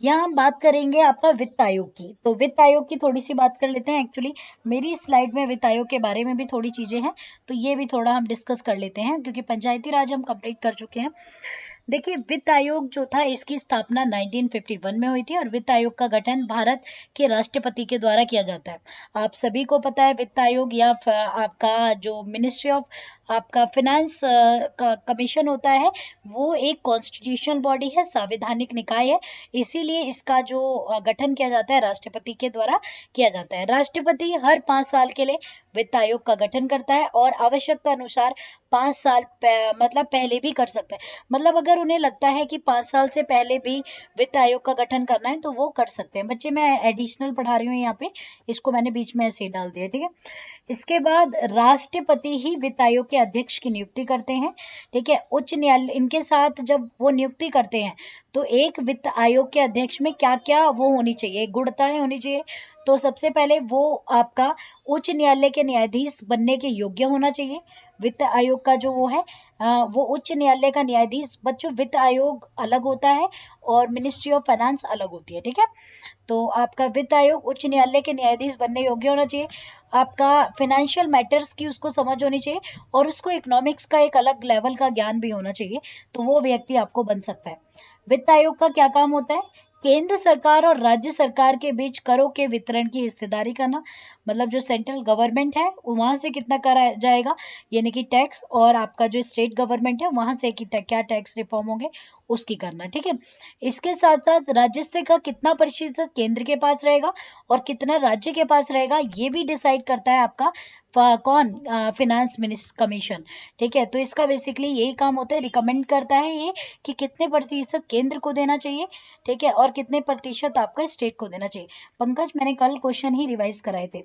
यहाँ हम बात करेंगे आपका वित्त आयोग की। तो वित्त आयोग की थोड़ी सी बात कर लेते हैं। एक्चुअली मेरी स्लाइड में वित्त आयोग के बारे में भी थोड़ी चीजें हैं, तो ये भी थोड़ा हम डिस्कस कर लेते हैं, क्योंकि पंचायती राज हम कंप्लीट कर चुके हैं। देखिए, वित्त आयोग जो था इसकी स्थापना 1951 में हुई थी, और वित्त आयोग का गठन भारत के राष्ट्रपति के द्वारा किया जाता है। आप सभी को पता है वित्त आयोग या आपका जो मिनिस्ट्री ऑफ आपका फिनेंस का कमीशन होता है, वो एक कॉन्स्टिट्यूशनल बॉडी है, संवैधानिक निकाय है। इसीलिए इसका जो गठन किया जाता है राष्ट्रपति के द्वारा किया जाता है। राष्ट्रपति हर 5 साल के लिए वित्त आयोग का गठन करता है, और आवश्यकता अनुसार 5 साल मतलब पहले भी कर सकता है। मतलब अगर उन्हें लगता है कि 5 साल से पहले भी वित्त आयोग का गठन करना है तो वो कर सकते हैं। बच्चे, मैं एडिशनल पढ़ा रही हूँ यहाँ पे, इसको मैंने बीच में ऐसे ही डाल दिया, ठीक है। इसके बाद राष्ट्रपति ही वित्त आयोग के अध्यक्ष की नियुक्ति करते हैं, ठीक है। उच्च न्यायालय इनके साथ जब वो नियुक्ति करते हैं तो एक वित्त आयोग के अध्यक्ष में क्या क्या वो होनी चाहिए, गुणताएं होनी चाहिए। तो सबसे पहले वो आपका उच्च न्यायालय के न्यायाधीश बनने के योग्य होना चाहिए। वित्त आयोग का जो वो है वो उच्च न्यायालय का न्यायाधीश। बच्चों, वित्त आयोग अलग होता है और मिनिस्ट्री ऑफ फाइनेंस अलग होती है, ठीक है। तो आपका वित्त आयोग उच्च न्यायालय के न्यायाधीश बनने योग्य होना चाहिए। आपका फाइनेंशियल मैटर्स की उसको समझ होनी चाहिए, और उसको इकोनॉमिक्स का एक अलग लेवल का ज्ञान भी होना चाहिए, तो वो व्यक्ति आपको बन सकता है। वित्त आयोग का क्या काम होता है? केंद्र सरकार और राज्य सरकार के बीच करों के वितरण की हिस्सेदारी करना। मतलब जो सेंट्रल गवर्नमेंट है वहां से कितना करा जाएगा, यानी कि टैक्स, और आपका जो स्टेट गवर्नमेंट है वहां से क्या टैक्स रिफॉर्म होंगे उसकी करना, ठीक है। इसके साथ साथ राजस्व का कितना प्रतिशत केंद्र के पास रहेगा और कितना राज्य के पास रहेगा, ये भी डिसाइड करता है आपका कौन, फिनेंस मिनिस्टर कमीशन, ठीक है। तो इसका बेसिकली यही काम होता है, रिकमेंड करता है ये कि कितने प्रतिशत केंद्र को देना चाहिए, ठीक है, और कितने प्रतिशत आपका स्टेट को देना चाहिए। पंकज, मैंने कल क्वेश्चन ही रिवाइज कराए थे।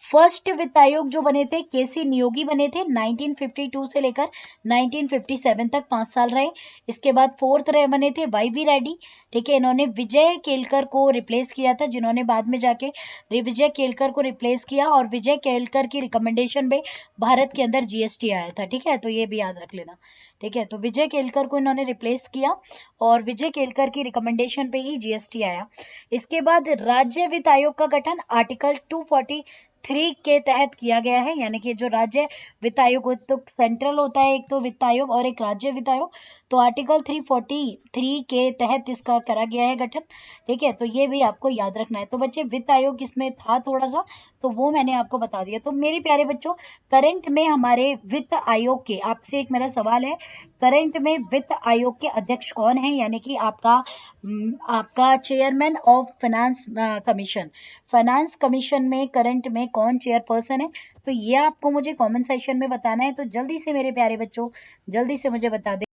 फर्स्ट वित्त आयोग जो बने थे केसी नियोगी बने थे, 1952 से लेकर 1957 तक 5 साल रहे। इसके बाद फोर्थ रहे बने थे वाई वी रेड्डी, ठीक है। इन्होंने विजय केलकर को रिप्लेस किया था, जिन्होंने बाद में जाके विजय केलकर को रिप्लेस किया, और विजय केलकर की रिकमेंडेशन पे भारत के अंदर जीएसटी आया था, ठीक है। तो ये भी याद रख लेना, ठीक है। तो विजय केलकर को इन्होंने रिप्लेस किया, और विजय केलकर की रिकमेंडेशन पे ही जीएसटी आया। इसके बाद राज्य वित्त आयोग का गठन आर्टिकल 243 के तहत किया गया है, यानी कि जो राज्य वित्त आयोग, तो सेंट्रल होता है एक तो वित्त आयोग और एक राज्य वित्त आयोग, तो आर्टिकल 343 के तहत इसका करा गया है गठन, ठीक है। तो ये भी आपको याद रखना है। तो बच्चे, वित्त आयोग इसमें था थोड़ा सा, तो वो मैंने आपको बता दिया। तो मेरे प्यारे बच्चों, करंट में हमारे वित्त आयोग के, आपसे एक मेरा सवाल है, करंट में वित्त आयोग के अध्यक्ष कौन है, यानी कि आपका chairman of finance commission, finance commission में करंट में कौन चेयरपर्सन है। तो ये आपको मुझे कमेंट सेक्शन में बताना है। तो जल्दी से मेरे प्यारे बच्चों, जल्दी से मुझे बता दें।